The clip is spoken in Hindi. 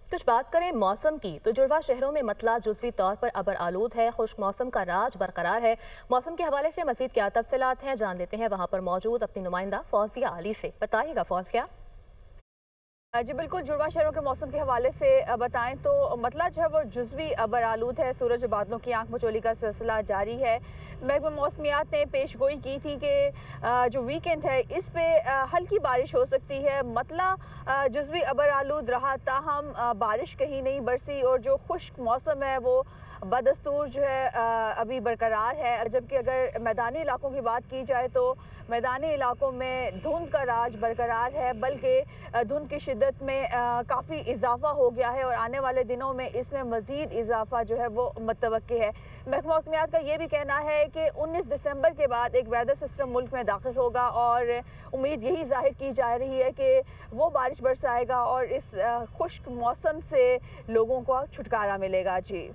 कुछ बात करें मौसम की तो जुड़वा शहरों में मतला जुज़वी तौर पर अबर आलूद है। खुश्क मौसम का राज बरकरार है। मौसम के हवाले से मजीद क्या तफसीलात हैं जान लेते हैं वहां पर मौजूद अपनी नुमाइंदा फौजिया अली से। बताइएगा फौजिया। जी बिल्कुल, जुड़वा शहरों के मौसम के हवाले से बताएं तो मतला जो है वो जुज़वी अबर आलूद है। सूरज बादलों की आंख मचोली का सिलसिला जारी है। महकमा मौसमियात ने पेश गोई की थी कि जो वीकेंड है इस पे हल्की बारिश हो सकती है। मतला जुज़वी अबर आलूद रहा, ताहम बारिश कहीं नहीं बरसी और जो खुश्क मौसम है वो बदस्तूर जो है अभी बरकरार है। जबकि अगर मैदानी इलाकों की बात की जाए तो मैदानी इलाकों में धुंध का राज बरकरार है, बल्कि धुंध की शिद्दत में काफ़ी इजाफा हो गया है और आने वाले दिनों में इसमें मज़ीद इजाफा जो है वो मुतवक्के है। महकमा मौसमियात का ये भी कहना है कि 19 दिसंबर के बाद एक वेदर सिस्टम मुल्क में दाखिल होगा और उम्मीद यही जाहिर की जा रही है कि वो बारिश बरसाएगा और इस खुश्क मौसम से लोगों को छुटकारा मिलेगा। जी।